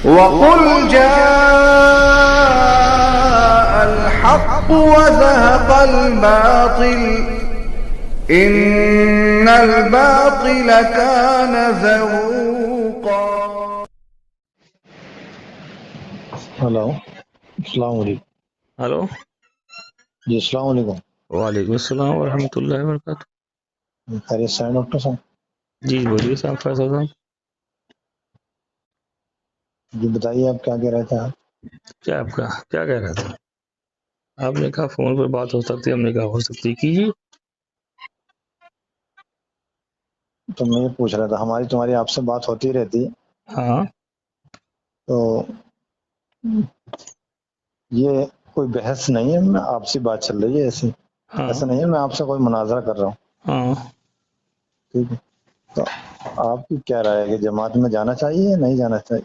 وقل جاء الحق وزهق الباطل إن الباطل كان زهوقا. ہلو، السلام علیکم. ہلو، جی السلام علیکم. وعلیکم السلام ورحمۃ اللہ وبرکاتہ. خیریت سے ہیں ڈاکٹر صاحب؟ جی بولیے صاحب فیصل صاحب. جی بتائیے آپ کیا کہہ رہے تھے آپ؟ کیا آپ کا کیا کہہ رہا تھا؟ آپ نے کہا فون پر بات ہو سکتی ہے، ہم نے کہا ہو سکتی ہے، کیجیے. تو میں یہ پوچھ رہا تھا، ہماری تمہاری آپ سے بات ہوتی رہتی ہے، ہاں تو یہ کوئی بحث نہیں ہے، میں آپسی بات چل رہی ہے ایسی، ہاں ایسا نہیں ہے میں آپ سے کوئی مناظرہ کر رہا ہوں. ہاں. ٹھیک ہے، تو آپ کی کیا رائے ہے کہ جماعت میں جانا چاہیے یا نہیں جانا چاہیے؟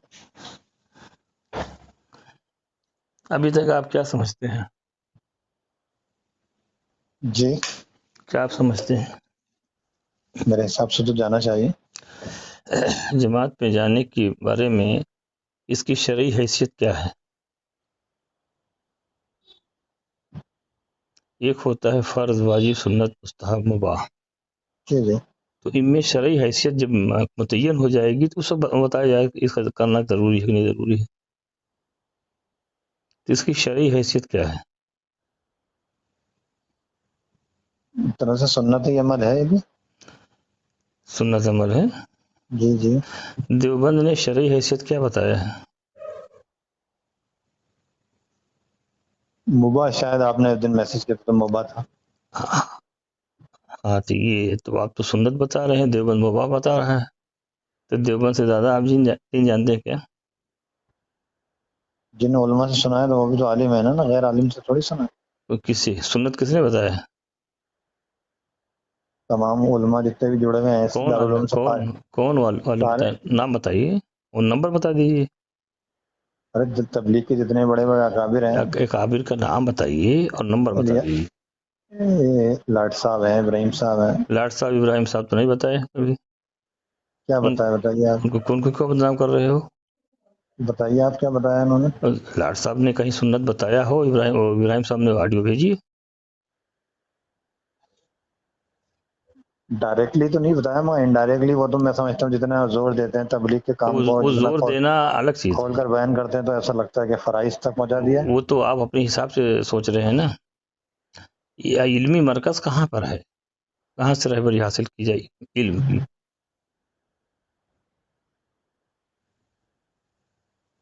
ابھی تک آپ کیا سمجھتے ہیں؟ جی کیا آپ سمجھتے ہیں؟ میرے حساب سے تو جانا چاہیے. جماعت پہ جانے کے بارے میں اس کی شرعی حیثیت کیا ہے؟ ایک ہوتا ہے فرض، واجب، سنت، مستحب، مباح. جی جی تو ان میں شرعی حیثیت جب متعین ہو جائے گی تو اس وقت بتایا جائے کہ اس کا کرنا ضروری ہے کہ نہیں ضروری ہے. تو اس کی شرعی حیثیت کیا ہے؟ ایک طرح سے سنت ہی عمل ہے یہ بھی. سنت عمل ہے. جی جی دیوبند نے شرعی حیثیت کیا بتایا ہے؟ مباح، شاید آپ نے ایک دن میسج کیا تو مباح تھا. ہاں تو یہ تو آپ تو سنت بتا رہے ہیں، دیوبند مباح بتا رہا ہے. تو دیوبند سے زیادہ آپ دین جانتے ہیں کیا؟ جن علماء سے سنا ہے تو وہ بھی تو عالم ہے نا، غیر عالم سے تھوڑی سنا ہے. تو سنت کس نے بتایا ہے؟ تمام علماء جتنے بھی جڑے ہوئے ہیں اس دارالعلوم سے کون والے بتائیں؟ نام بتائیے اور نمبر بتا دیجیے. ارے تبلیغ کے جتنے بڑے بڑے اکابر ہیں، ایک عابر کا نام بتائیے اور نمبر بتا دیجیے. لاٹ صاحب ہیں، ابراہیم صاحب ہیں. لاٹ صاحب، ابراہیم صاحب تو نہیں بتائے کبھی. کیا بتائیے آپ؟ ان کو کون کو بدنام کر رہے ہو؟ بتائیے آپ کیا بتایا انہوں نے؟ لاٹ صاحب نے کہیں سنت بتایا ہو؟ ابراہیم صاحب نے آڈیو بھیجی. ڈائریکٹلی تو نہیں بتایا، مگر انڈائریکٹلی وہ تو میں سمجھتا ہوں جتنا زور دیتے ہیں تبلیغ کے کام کو، وہ جتنا زور دینا الگ چیز کھول ہے. کر بیان کرتے ہیں تو ایسا لگتا ہے کہ فرائض تک پہنچا دیا. وہ تو آپ اپنے حساب سے سوچ رہے ہیں نا. یہ علمی مرکز کہاں پر ہے؟ کہاں سے رہبری حاصل کی جائے علم کی؟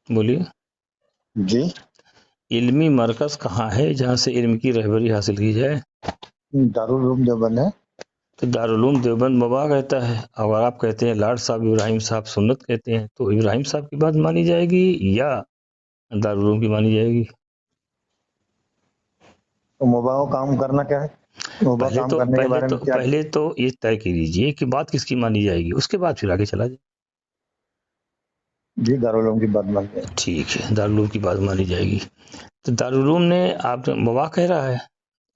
بولیے. جی علمی مرکز کہاں ہے جہاں سے علم کی رہبری حاصل کی جائے؟ دارالعلوم دیوبند ہے. تو دارالعلوم دیوبند مباح کہتا ہے، اور آپ کہتے ہیں لاٹ صاحب ابراہیم صاحب سنت کہتے ہیں، تو ابراہیم صاحب کی بات مانی جائے گی یا دارالعلوم کی مانی جائے گی؟ تو مباح کام کرنا کیا ہے؟ مباح کام کرنے کے بارے میں کیا؟ پہلے تو یہ طے کر لیجیے کہ بات کس کی مانی جائے گی، اس کے بعد پھر آگے چلا جائے. جی دارالعلوم کی بات مان لیں. ٹھیک ہے، دارالعلوم کی بات مانی جائے گی. تو دارالعلوم نے آپ مباح کہہ رہا ہے،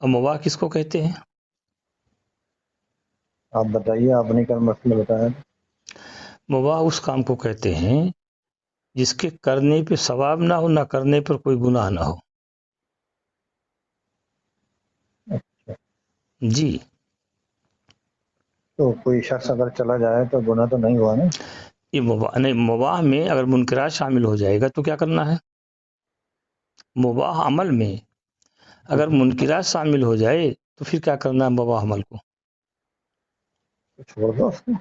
اور مباح کس کو کہتے ہیں؟ آپ بتائیے، آپ نے کیا مسئلہ بتایا؟ مباح اس کام کو کہتے ہیں جس کے کرنے پہ ثواب نہ ہو، نہ کرنے پر کوئی گناہ نہ ہو. جی. تو کوئی شخص اگر چلا جائے تو گناہ تو نہیں ہوا نا؟ یہ مباح میں اگر منکرات شامل ہو جائے گا تو کیا کرنا ہے؟ مباح عمل میں اگر منکرات شامل ہو جائے تو پھر کیا کرنا ہے مباح عمل کو؟ چھوڑ دو اس کو.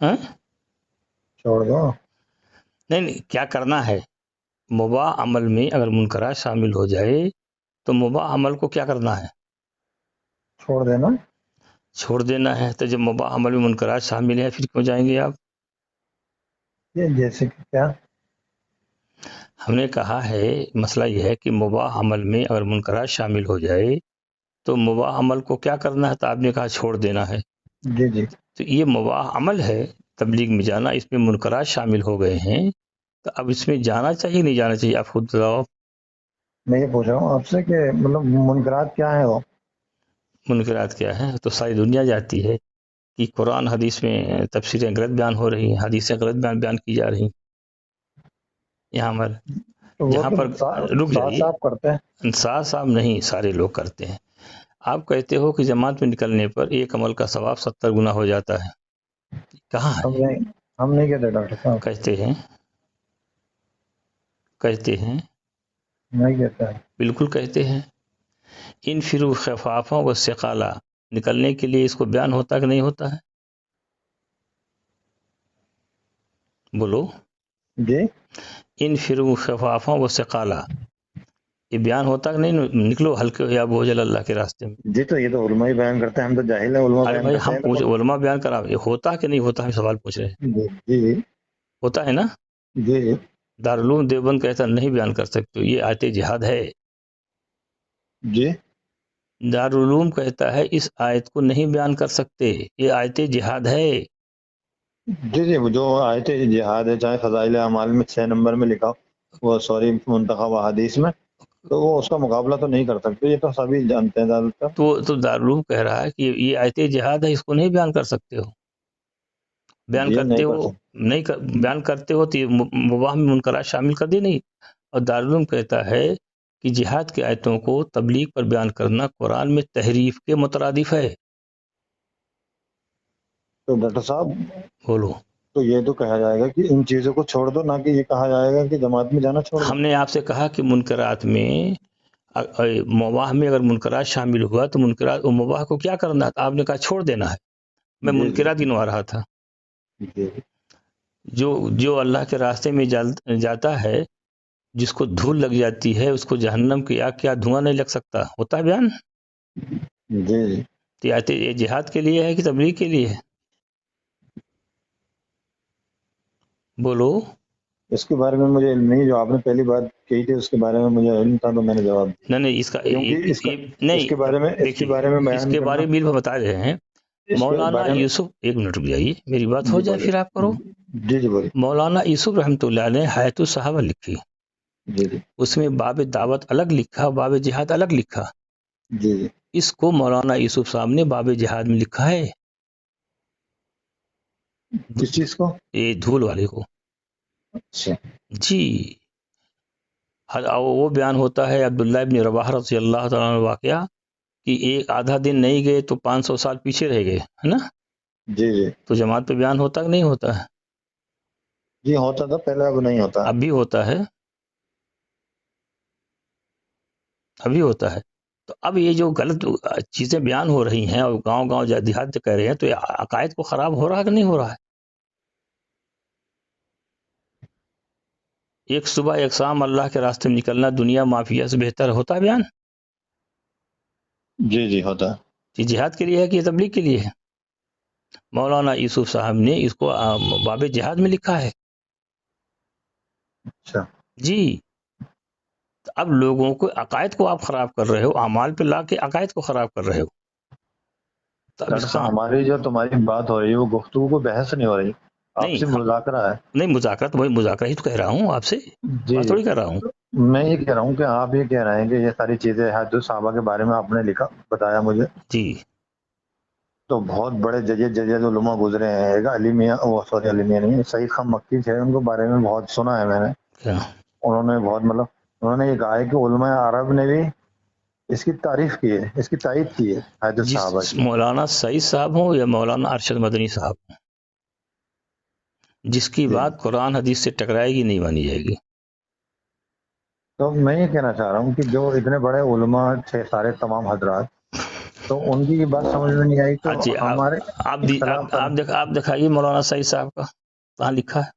ہاں؟ چھوڑ دو. نہیں، کیا کرنا ہے؟ مباح عمل میں اگر منکرات شامل ہو جائے تو مباح عمل کو کیا کرنا ہے؟ چھوڑ دینا. چھوڑ دینا ہے. تو جب مباح عمل میں منکرات شامل ہیں پھر کیوں جائیں گے آپ؟ یہ جیسے کہ کیا؟ ہم نے کہا ہے مسئلہ یہ ہے کہ مباح عمل میں اگر منکرات شامل ہو جائے تو مباح عمل کو کیا کرنا ہے؟ تو آپ نے کہا چھوڑ دینا ہے. جی جی. تو یہ مباح عمل ہے، تبلیغ میں جانا، اس میں منکرات شامل ہو گئے ہیں، تو اب اس میں جانا چاہیے نہیں جانا چاہیے؟ آپ خود بتاؤ. میں یہ پوچھ رہا ہوں آپ سے کہ مطلب منکرات کیا ہے؟ وہ منکرات کیا ہے؟ تو ساری دنیا جاتی ہے کہ قرآن حدیث میں تفسیریں غلط بیان ہو رہی ہیں، حدیثیں غلط بیان کی جا رہی ہیں. یہاں پر تو وہ جہاں تو پر رک ساتھ جائیے، صاف کرتے ہیں. انصاف صاحب نہیں، سارے لوگ کرتے ہیں. آپ کہتے ہو کہ جماعت میں نکلنے پر ایک عمل کا ثواب 70 گنا ہو جاتا ہے. کہاں ہے؟ ہم نہیں کہتے ڈاکٹر صاحب، کہتے ہیں نہیں کہتا ہے. بالکل کہتے ہیں. ان فرو خفافوں و ثقالہ نکلنے کے لیے اس کو بیان ہوتا کہ نہیں ہوتا ہے؟ بولو. جی ان فرو خفافوں و ثقالہ، یہ بیان ہوتا کہ نہیں، نکلو ہلکے یا بوجھل اللہ کے راستے میں. جی تو یہ تو علماء ہی بیان کرتے ہیں، ہم تو جاہل ہیں، علماء ارے بیان بھائی کرتے ہم ہیں. پوچھ، علماء بیان کرا، یہ ہوتا کہ نہیں ہوتا، ہم سوال پوچھ رہے ہیں. جی جی ہوتا ہے نا؟ جی جی دارالعلوم دیوبند کہتا نہیں بیان کر سکتے، یہ آیت جہاد ہے. جی دارالعلوم کہتا ہے اس آیت کو نہیں بیان کر سکتے، یہ آیت جہاد ہے. جی جی جو آیت جہاد ہے، چاہے فضائل اعمال میں 6 نمبر میں لکھا وہ سوری منتخب احادیث میں، تو وہ اس کا مقابلہ تو نہیں کر سکتے، یہ تو سبھی جانتے ہیں زیادہ تر. تو دارالعلوم کہہ رہا ہے کہ یہ آیت جہاد ہے، اس کو نہیں بیان کر سکتے ہو. بیان یہ کرتے نہیں ہو، کر سکتے. نہیں بیان کرتے ہو تو یہ مباح میں منکرات شامل کر دی نہیں. اور دارالعلوم کہتا ہے کہ جہاد کی آیتوں کو تبلیغ پر بیان کرنا قرآن میں تحریف کے مترادف ہے. تو ڈاکٹر صاحب بولو. تو یہ تو کہا جائے گا کہ ان چیزوں کو چھوڑ دو، نہ کہ یہ کہا جائے گا کہ جماعت میں جانا چھوڑ دو. ہم نے آپ سے کہا کہ منکرات میں، مباح میں اگر منکرات شامل ہوا تو منکرات و مباح کو کیا کرنا تھا؟ آپ نے کہا چھوڑ دینا ہے. میں جی منکرات گنوا رہا تھا. جی جو اللہ کے راستے میں جاتا ہے، جس کو دھول لگ جاتی ہے، اس کو جہنم کی آگ کیا دھواں نہیں لگ سکتا، ہوتا ہے بیان. جی جی تو یہ جہاد کے لیے ہے کہ تبلیغ کے لیے ہے؟ بولو. اس کے بارے میں مجھے علم نہیں، جو آپ نے پہلی بات کہی تھی اس کے بارے میں مجھے علم تھا تو میں نے جواب دیا. نہیں اس کا کیونکہ اس نہیں، کے بارے میں دیکھیے اس بیان کے کرنا، بارے میں بتا رہے ہیں. اس کے مولانا بارے میں. یوسف، ایک منٹ رک جائیے، میری بات ہو جی جائے بولیے. پھر آپ کرو. جی جی بولیے. مولانا یوسف رحمۃ اللہ نے حیات الصحابہ لکھی، جی جی اس میں باب دعوت الگ لکھا، باب جہاد الگ لکھا. جی جی اس کو مولانا یوسف صاحب نے باب جہاد میں لکھا ہے. کس چیز کو؟ یہ دھول والے کو. اچھا. جی وہ بیان ہوتا ہے عبداللہ ابن رواحہ رضی اللہ تعالیٰ عنہ واقعہ کہ ایک آدھا دن نہیں گئے تو 500 سال پیچھے رہ گئے، ہے نا؟ جی جی تو جماعت پہ بیان ہوتا کہ نہیں ہوتا ہے؟ جی ہوتا تھا پہلے، اب نہیں ہوتا. اب بھی ہوتا ہے، ابھی ہوتا ہے. تو اب یہ جو غلط چیزیں بیان ہو رہی ہیں اور گاؤں گاؤں دیہات سے کہہ رہے ہیں، تو یہ عقائد کو خراب ہو رہا ہے کہ نہیں ہو رہا ہے؟ ایک صبح ایک شام اللہ کے راستے میں نکلنا دنیا مافیا سے بہتر ہوتا ہے بیان. جی جی ہوتا. یہ جہاد کے لیے ہے کہ یہ تبلیغ کے لیے ہے؟ مولانا یوسف صاحب نے اس کو باب جہاد میں لکھا ہے. اچھا. جی تو اب لوگوں کو عقائد کو آپ خراب کر رہے ہو، اعمال پہ لا کے عقائد کو خراب کر رہے ہو. تو اب ڈاکٹر صاحب ہماری جو تمہاری بات ہو رہی ہے وہ گفتگو کو بحث نہیں ہو رہی، آپ سے مذاکرہ ہے. نہیں مذاکرہ تو وہی مذاکرہ ہی تو کہہ رہا ہوں آپ سے، جی بات تھوڑی کر رہا ہوں. میں یہ کہہ رہا ہوں کہ آپ یہ کہہ رہے ہیں کہ یہ ساری چیزیں حیات الصحابہ کے بارے میں آپ نے لکھا، بتایا مجھے. جی تو بہت بڑے ججید علماء گزرے ہیں، ایک علی میاں، وہ سوری علی میاں نہیں، سعید خان مکی تھے، ان کے بارے میں بہت سنا ہے میں نے. کیا انہوں نے بہت انہوں نے یہ کہا ہے کہ علماء عرب نے بھی اس کی تعریف کی ہے، اس کی تائید کی ہے حیات الصحابہ کی. مولانا سعید صاحب ہوں یا مولانا ارشد مدنی صاحب ہوں، جس کی جی. بات قرآن حدیث سے ٹکرائے گی نہیں مانی جائے گی. تو میں یہ کہنا چاہ رہا ہوں کہ جو اتنے بڑے علماء تھے سارے تمام حضرات، تو ان کی یہ بات سمجھ میں نہیں آئی تو اچھا ہمارے اختلاف آپ دکھائیے مولانا سعید صاحب کا کہاں لکھا ہے،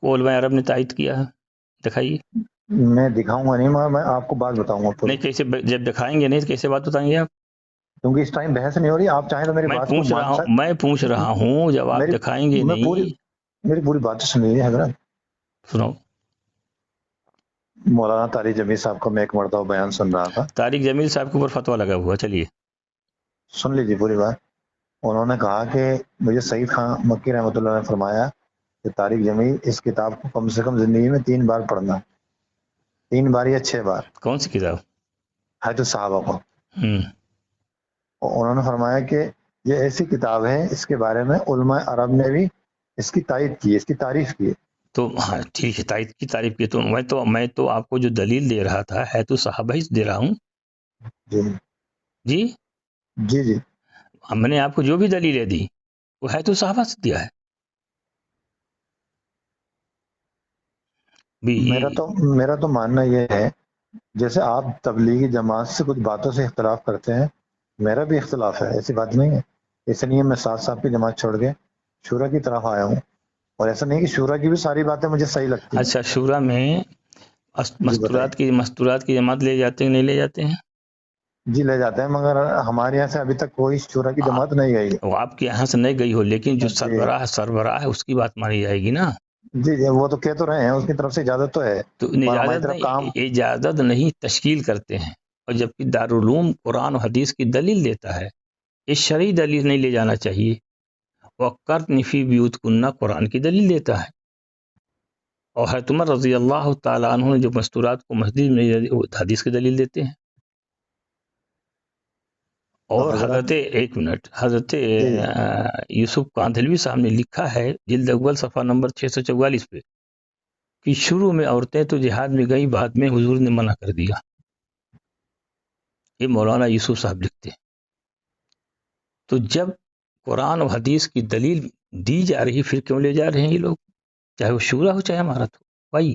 وہ علماء عرب نے تائید کیا ہے، دکھائیے. میں دکھاؤں گا نہیں، میں آپ کو بات بتاؤں گا پوری. نہیں کیسے، جب دکھائیں گے نہیں تو کیسے بات بتائیں گے آپ؟ کیونکہ اس ٹائم بحث نہیں ہو رہی، آپ چاہیں تو میری بات کو میں پوچھ رہا ہوں، جب آپ دکھائیں گے نہیں. میری پوری بات سن لیجیے حضرت. سنو. مولانا طارق جمیل صاحب کا میں ایک مرتبہ بیان سن رہا تھا. طارق جمیل صاحب کے اوپر فتویٰ لگا ہوا، چلیے سن لیجیے پوری بات. انہوں نے کہا کہ مجھے سعید خان مکی رحمۃ اللہ نے فرمایا کہ طارق جمیل اس کتاب کو کم سے کم زندگی میں 3 بار پڑھنا، 3 بار یا 6 بار. کون سی کتاب؟ حیات الصحابہ کو. انہوں نے فرمایا کہ یہ ایسی کتاب ہے، اس کے بارے میں علماء عرب نے بھی اس کی تائید کی، اس کی تعریف کی. تو ہاں ٹھیک ہے، تائید کی تعریف کی، تو میں تو آپ کو جو دلیل دے رہا تھا ہے تو صحابہ ہی دے رہا ہوں جی جی. جی جی میں نے آپ کو جو بھی دلیلیں دی وہ ہے تو صحابہ سے دیا ہے بھی. میرا تو ماننا یہ ہے، جیسے آپ تبلیغی جماعت سے کچھ باتوں سے اختلاف کرتے ہیں، میرا بھی اختلاف ہے، ایسی بات نہیں ہے. اس لیے میں ساتھ صاحب کی جماعت چھوڑ کے شورا کی طرف آیا ہوں، اور ایسا نہیں کہ شورا کی بھی ساری باتیں مجھے صحیح لگتی ہیں. اچھا، شورا میں جی بتائیے. مستورات کی جماعت لے جاتے ہیں نہیں لے جاتے ہیں؟ جی لے جاتے ہیں، مگر ہمارے یہاں سے ابھی تک کوئی شورا کی جماعت نہیں گئی. وہ آپ کے یہاں سے نہیں گئی ہو، لیکن جو جی سربراہ ہے اس کی بات مانی جائے گی نا. جی جی وہ تو کہہ تو رہے ہیں، اس کی طرف سے اجازت تو ہے، تو اور ہماری طرف کام. اجازت نہیں، تشکیل کرتے ہیں. اور جبکہ دارالعلوم قرآن و حدیث کی دلیل دیتا ہے، یہ شرعی دلیل نہیں لے جانا چاہیے. وَقَرْنِ فِي بِيُوتِكُنَّ قرآن کی دلیل دیتا ہے. اور حضرت عمر رضی اللہ تعالیٰ عنہ نے جو مستورات کو مسجد میں حدیث کی دلیل دیتے ہیں. اور حضرت حضرت جی یوسف کاندھلوی صاحب نے لکھا ہے جلد اول صفحہ نمبر 644 پہ کہ شروع میں عورتیں تو جہاد میں گئی، بعد میں حضور نے منع کر دیا. یہ مولانا یوسف صاحب لکھتے ہیں. تو جب قرآن و حدیث کی دلیل دی جا رہی، پھر کیوں لے جا رہے ہیں یہ لوگ؟ چاہے وہ شورا ہو چاہے ہمارا ہو بھائی.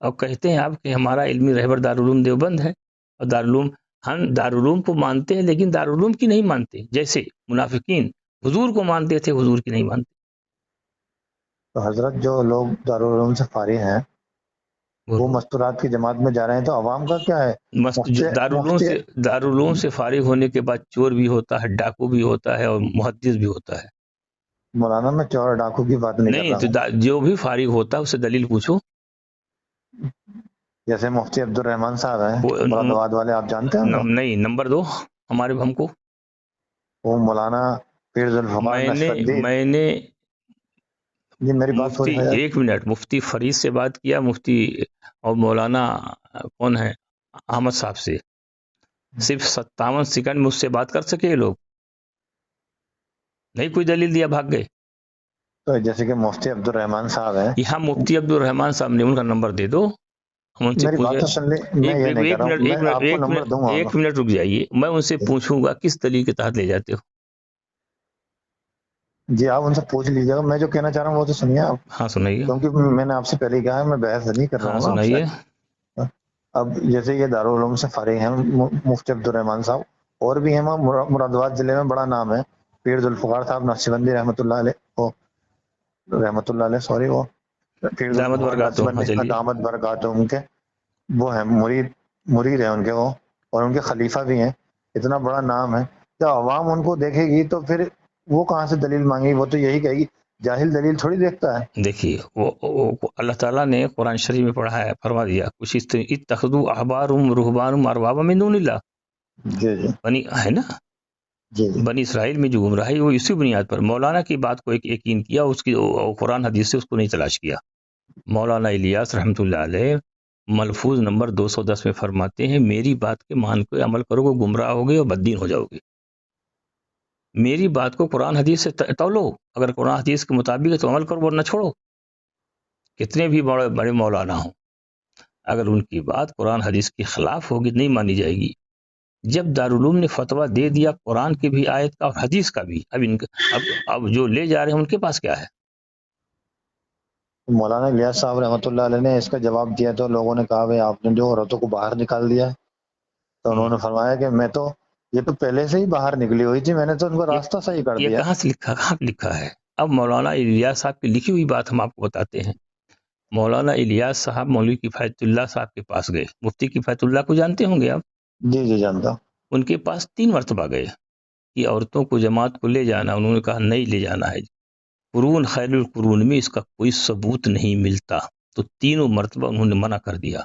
اور کہتے ہیں آپ کہ ہمارا علمی رہبر دارالعلوم دیوبند ہے، اور ہم دارالعلوم کو مانتے ہیں لیکن دارالعلوم کی نہیں مانتے، جیسے منافقین حضور کو مانتے تھے حضور کی نہیں مانتے. تو حضرت جو لوگ دارالعلوم سے فارغ ہیں وہ مستورات کی جماعت میں جا رہے ہیں، تو عوام کا کیا ہے؟ دارالعلوم سے فارغ ہونے کے بعد چور بھی ہوتا ہے، ڈاکو بھی ہوتا ہے، اور محدث بھی ہوتا ہے. مولانا میں چور ڈاکو کی بات نہیں کر رہا ہوں. تو جو بھی فارغ ہوتا ہے اسے دلیل پوچھو. جیسے مفتی عبد الرحمان صاحب ہیں مراد آباد والے، آپ جانتے ہیں ان کو؟ نہیں، نمبر دو ہمارے ہم کو. وہ مولانا پیر ذوالفقار نقشبندی. میں نے جی میری بات ہو مفتی، رہی ہے. ایک منٹ، مفتی فرید سے بات کیا، مفتی اور مولانا کون ہے احمد صاحب سے، صرف 57 سیکنڈ میں اس سے بات کر سکے یہ لوگ، نہیں کوئی دلیل دیا بھاگ گئے. تو جیسے کہ مفتی عبد الرحمان صاحب ہیں، یہاں مفتی عبد الرحمان صاحب نے ان کا نمبر دے دو، ہم ان سے میری بات تو سن لیں. میں یہ نہیں کر رہا ہوں، میں آپ کو نمبر دوں گا. ایک منٹ رک جائیے، میں ان سے پوچھوں گا کس دلیل کے تحت لے جاتے ہو. جی آپ ان سے پوچھ لیجیے گا. میں جو کہنا چاہ رہا ہوں وہ تو سنیے آپ. ہاں سنائیے. کیونکہ میں نے آپ سے پہلے ہی کہا ہے میں بحث نہیں کر رہا ہاں ہوں آپ سے. سنائیے. اب جیسے یہ دارالعلوم سے فارغ ہیں مفتی عبد الرحمان صاحب، اور بھی ہیں مراد آباد ضلع میں بڑا نام ہے، پیر ذوالفقار صاحب نقشبندی رحمۃ اللہ علیہ سوری، وہ پیر ذوالفقار نقشبندی دامت برکاتہ ان کے وہ ہیں، مرید ہیں ان کے وہ، اور ان کے خلیفہ بھی ہیں. اتنا بڑا نام ہے، جب عوام ان کو دیکھے گی تو پھر وہ کہاں سے دلیل مانگے؟ وہ تو یہی کہے گی، جاہل دلیل تھوڑی دیکھتا ہے. دیکھیے وہ اللہ تعالیٰ نے قرآن شریف میں پڑھا ہے، فرما دیا کچھ اس طرح اتخذوا احبارهم رہبانهم اربابا من دون اللہ. جی جی بنی ہے نا، جی جی بنی اسرائیل میں جو گمراہی وہ اسی بنیاد پر مولانا کی بات کو ایک یقین کیا، اس کی قرآن حدیث سے اس کو نہیں تلاش کیا. مولانا الیاس رحمۃ اللہ علیہ ملفوظ نمبر 210 میں فرماتے ہیں میری بات کے مان کو عمل کرو گے گمراہ ہوگے اور بددین ہو جاؤ گے. میری بات کو قرآن حدیث سے تولو، اگر قرآن حدیث کے مطابق ہے تو عمل کرو ورنہ چھوڑو. کتنے بھی بڑے مولانا ہوں، اگر ان کی بات قرآن حدیث کے خلاف ہوگی نہیں مانی جائے گی. جب دارالعلوم نے فتویٰ دے دیا قرآن کی بھی آیت کا اور حدیث کا بھی، اب جو لے جا رہے ہیں ان کے پاس کیا ہے؟ مولانا الیاس صاحب رحمۃ اللہ علیہ نے اس کا جواب دیا تو لوگوں نے کہا بھائی آپ نے جو عورتوں کو باہر نکال دیا ہے، تو انہوں نے فرمایا کہ میں تو یہ تو پہلے سے ہی باہر نکلی ہوئی تھی، میں نے تو ان کو راستہ صحیح کر یہ دیا. کہاں سے لکھا ہے؟ اب مولانا الیاس صاحب کی لکھی ہوئی بات ہم آپ کو بتاتے ہیں. مولانا الیاس صاحب مولوی کفایت اللہ صاحب کے پاس گئے، مفتی کفایت اللہ کو جانتے ہوں گے آپ؟ جی جی جانتا. ان کے پاس 3 مرتبہ گئے کہ عورتوں کو جماعت کو لے جانا، انہوں نے کہا نہیں لے جانا ہے. قرون خیر القرون میں اس کا کوئی ثبوت نہیں ملتا، تو 3 مرتبہ انہوں نے منع کر دیا.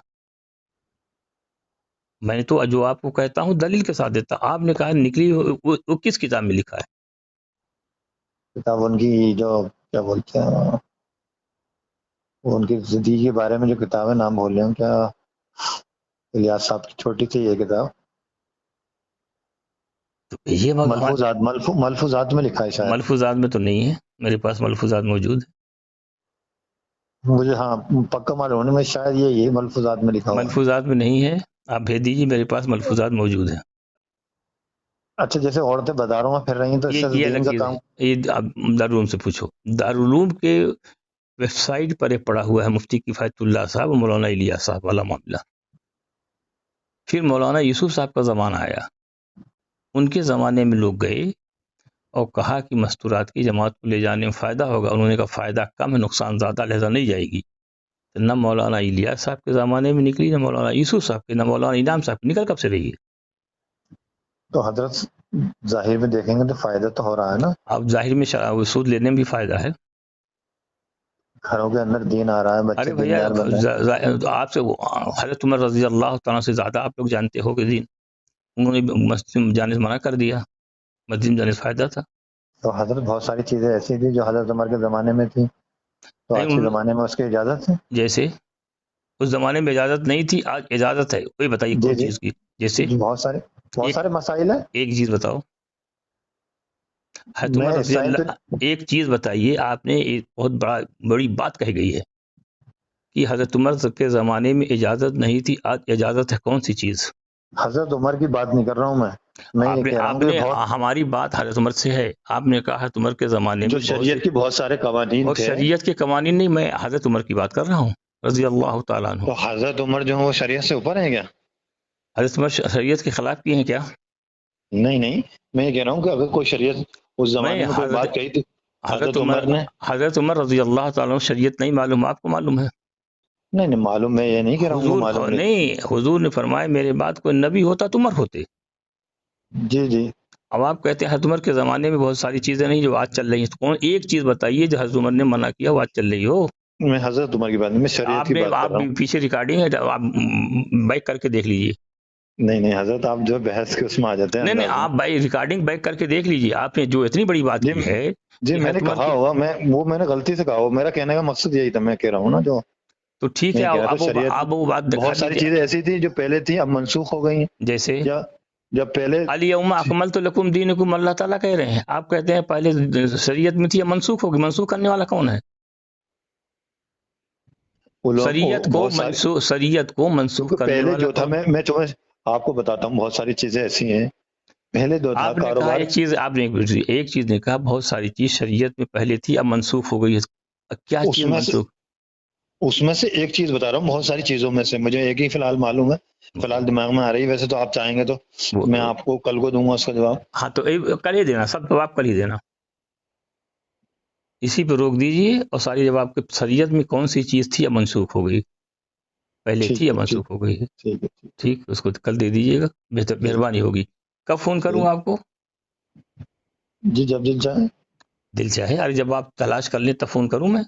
میں تو جو آپ کو کہتا ہوں دلیل کے ساتھ دیتا. آپ نے کہا نکلی وہ کس کتاب میں لکھا ہے؟ کتاب ان کی جو کیا بولتے ہیں، وہ ان کی زندگی کے بارے میں جو کتاب ہے، نام بول رہے ہوں کیا، الیاس صاحب کی چھوٹی تھی یہ کتاب، تو یہ ملفوظات میں لکھا ہے شاید. ملفوظات میں تو نہیں ہے. میرے پاس ملفوظات موجود ہیں. مجھے ہاں پکا معلوم نہیں، میں شاید یہ ملفوظات میں لکھا ہوا ہے. ملفوظات میں نہیں ہے، آپ بھیج دیجیے، میرے پاس ملفوظات موجود ہیں. اچھا جیسے عورتیں بازاروں میں پھر رہی ہیں تو اس سے یہ دین الگ کا چیز کام. ہے، یہ آپ دارالعلوم سے پوچھو. دارالعلوم کے ویب سائٹ پر ایک پڑا ہوا ہے مفتی کفایت اللہ صاحب اور مولانا الیاس صاحب والا معاملہ. پھر مولانا یوسف صاحب کا زمانہ آیا، ان کے زمانے میں لوگ گئے اور کہا کہ مستورات کی جماعت کو لے جانے میں فائدہ ہوگا. انہوں نے کہا فائدہ کم ہے، نقصان زیادہ، لہذا نہیں جائے گی. نہ مولانا الیاس صاحب کے زمانے میں نکلی، نہ مولانا یوسف صاحب کے، نہ مولانا انعام صاحب کی. نکل کب سے رہی ہے؟ تو حضرت ظاہر میں دیکھیں گے تو فائدہ تو ہو رہا ہے نا، آپ ظاہر میں سود لینے میں بھی فائدہ ہے. گھروں کے اندر دین آ رہا ہے، بچے ارے بھیا دیندار بن رہے ہیں. آپ سے حضرت عمر رضی اللہ تعالیٰ سے زیادہ آپ لوگ جانتے ہو کہ دین. انہوں نے مسجد میں جانے سے منع کر دیا، مسجد میں جانے سے فائدہ تھا. تو حضرت بہت ساری چیزیں ایسی تھی جو حضرت عمر کے زمانے میں تھی، تو آج کے زمانے میں اس کی اجازت ہے. جیسے اس زمانے میں اجازت نہیں تھی، آج اجازت ہے. کوئی بتائیے جی کون جی چیز کی؟ جیسے بہت سارے مسائل ہیں. ایک چیز بتاؤ. حضرت عمر میں رضی ٹائم پہ اللہ، ایک چیز بتائیے. آپ نے ایک بہت بڑی بات کہی گئی ہے کہ حضرت عمر کے زمانے میں اجازت نہیں تھی، آج اجازت ہے. کون سی چیز؟ حضرت عمر کی بات نہیں کر رہا ہوں میں یہ کہہ رہا ہوں کہ بہت ہماری بات حضرت عمر سے ہے. آپ نے کہا حضرت عمر کے زمانے جو میں شریعت کی بہت سارے قوانین اور تھے، شریعت کے قوانین نہیں، میں حضرت عمر کی بات کر رہا ہوں رضی اللہ تعالیٰ عنہ. تو حضرت عمر جو ہے وہ شریعت سے اوپر ہیں کیا؟ حضرت عمر شریعت کے خلاف کیے ہیں کیا؟ نہیں، میں یہ کہہ رہا ہوں کہ اگر کوئی شریعت اس زمانے میں کوئی بات کہی تھی حضرت عمر نے. حضرت عمر رضی اللہ تعالیٰ عنہ شریعت نہیں معلوم، آپ کو معلوم ہے؟ نہیں معلوم، میں یہ نہیں کہہ رہا ہوں وہ معلوم نہیں، حضور نے فرمایا میرے بعد کوئی نبی ہوتا تو عمر ہوتے. جی اب آپ کہتے ہیں حضرت عمر کے زمانے میں بہت ساری چیزیں نہیں جو آج چل رہی ہیں. کون ایک چیز بتائیے جو حضرت عمر نے منع کیا وہ آج چل رہی ہو؟ میں حضرت عمر کی بات نہیں، میں شریعت کی بات کر رہا ہوں. پیچھے ریکارڈنگ ہے، آپ بیک کر کے دیکھ لیجیے. نہیں حضرت آپ جو بحث کے اس میں آ جاتے ہیں. نہیں آپ ریکارڈنگ بیک کر کے دیکھ لیجیے. آپ نے جو اتنی بڑی بات کی ہے. جی میں نے کہا ہوگا، میں نے غلطی سے کہا ہوگا، میرا کہنے کا مقصد یہی تھا. میں کہہ رہا ہوں نا جو تو ٹھیک ہے. اب وہ بات بہت ساری چیزیں ایسی تھی جو پہلے تھی اب منسوخ ہو گئی ہیں. جیسے جب پہلے الیوم اکملت لکم دینکم، اللہ تعالیٰ کہہ رہے ہیں. آپ کہتے ہیں پہلے شریعت میں تھی، منسوخ ہوگی. منسوخ کرنے والا کون ہے؟ شریعت کو منسوخ کرنے پہلے والا جو تھا. میں آپ کو بتاتا ہوں، بہت ساری چیزیں ایسی ہیں. پہلے جو تھا کاروبار، ایک چیز نے کہا بہت ساری چیز شریعت میں پہلے تھی اب منسوخ ہو گئی ہے. کیا چیز منسوخ؟ اس میں سے ایک چیز بتا رہا ہوں، بہت ساری چیزوں میں سے مجھے ایک ہی فی الحال معلوم ہے، فی الحال دماغ میں آ رہی. ویسے تو آپ چاہیں گے تو میں آپ کو کل کو دوں گا اس کا جواب. ہاں تو کل ہی دینا، سب جواب کل ہی دینا. اسی پہ روک دیجئے اور ساری جواب کے شریعت میں کون سی چیز تھی اب منسوخ ہو گئی، پہلے تھی یا منسوخ ہو گئی ہے. ٹھیک، اس کو کل دے دیجیے گا، بہتر مہربانی ہوگی. کب فون کروں آپ کو؟ جی جب دل چاہے. دل چاہے؟ ارے جب آپ تلاش کر لیں تب فون کروں میں.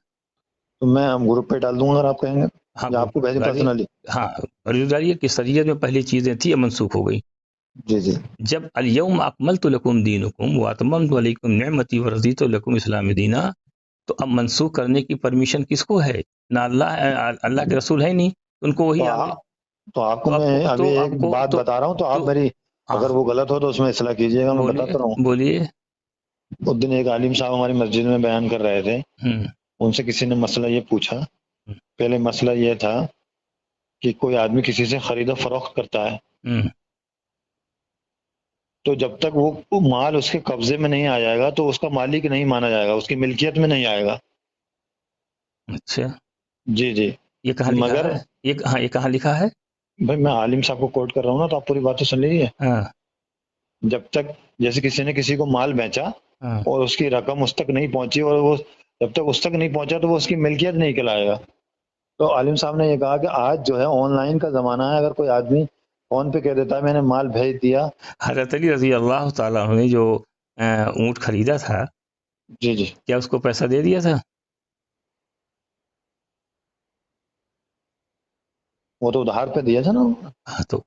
تو میں گروپ پہ ڈال دوں گا اگر آپ کہیں گے. ہاں آپ کو بھیجیں پرسنلی. ہاں ڈالیے کہ شریعت میں پہلی چیزیں تھی یا منسوخ ہو گئی. جی جب الیوم اکملت لکم دینکم واتممت علیکم نعمتی ورضیت لکم اسلام دینا، تو اب منسوخ کرنے کی پرمیشن کس کو ہے؟ نہ اللہ کے رسول ہے نہیں، ان کو وہی تو آپ کو میں ابھی ایک بات بتا رہا ہوں، تو آپ میری اگر وہ غلط ہو تو اس میں اصلاح کیجیے گا. میں بتاتا رہا ہوں. بولیے. اس دن ایک عالم صاحب ہماری مسجد میں بیان کر رہے تھے. ان سے کسی نے مسئلہ یہ پوچھا. پہلے مسئلہ یہ تھا کہ کوئی آدمی کسی سے خرید و فروخت کرتا ہے، تو جب تک وہ مال اس کے قبضے میں نہیں آ جائے گا تو اس کا مالک نہیں مانا جائے گا، اس کی ملکیت میں نہیں آئے گا. اچھا جی یہ کہاں لکھا ہے؟ یہ کہاں لکھا ہے؟ بھائی میں عالم صاحب کو کوٹ کر رہا ہوں نا، تو آپ پوری بات تو سن لیجیے. جب تک جیسے کسی نے کسی کو مال بیچا اور اس کی رقم اس تک نہیں پہنچی، اور وہ جب تک اس تک نہیں پہنچا تو وہ اس کی ملکیت نہیں کہلائے گا. تو عالم صاحب نے یہ کہا کہ آج جو ہے آن لائن کا زمانہ ہے، اگر کوئی آدمی فون پہ کہہ دیتا ہے میں نے مال بھیج دیا. حضرت علی رضی اللہ تعالیٰ عنہ نے جو اونٹ خریدا تھا، جی کیا اس کو پیسہ دے دیا تھا؟ وہ تو ادھار پہ دیا تھا نا. تو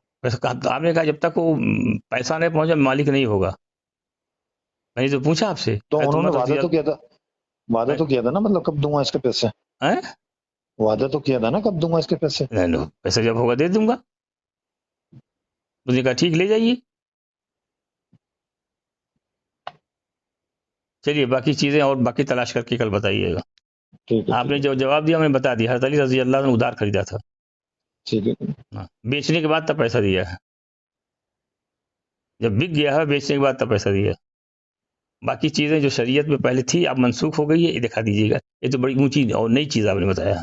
آپ نے کہا جب تک وہ پیسہ نہیں پہنچا مالک نہیں ہوگا. میں نے تو پوچھا آپ سے. تو انہوں نے وعدہ تو کیا تھا نا، مطلب کب دوں گا اس کے پیسے. وعدہ تو کیا تھا نا کب دوں گا اس کے پیسے. پیسہ جب ہوگا دے دوں گا. مجھے کہا ٹھیک لے جائیے. چلیے باقی چیزیں اور باقی تلاش کر کے کل بتائیے گا. ٹھیک ہے آپ نے جو جواب دیا میں نے بتا دیا. حضرت علی رضی اللہ عنہ نے ادھار خریدا تھا. ٹھیک ہے ہاں، بیچنے کے بعد تب پیسہ دیا ہے. جب بک گیا ہے بیچنے کے بعد تب پیسہ دیا. باقی چیزیں جو شریعت میں پہلے تھی اب منسوخ ہو گئی ہے، یہ دکھا دیجیے گا. یہ تو بڑی اونچی اور نئی چیز آپ نے بتایا.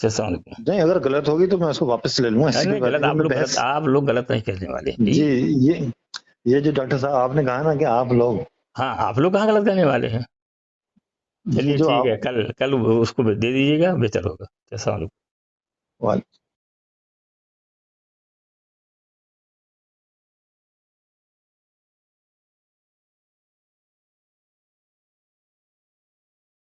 السلام علیکم. نہیں، اگر غلط ہوگی تو میں اس کو واپس لے لوں گا. ایسی کوئی نہیں بات غلط، نہیں. آپ میں لوگ بحث غلط، آپ لوگ غلط نہیں کہنے والے ہیں. جی یہ جو ڈاکٹر صاحب آپ نے کہا نا کہ آپ لوگ، ہاں آپ لوگ کہاں غلط کہنے والے ہیں. یہ چلیے جو ٹھیک آپ ہے، کل اس کو دے دیجیے گا، بہتر ہوگا. السلام علیکم.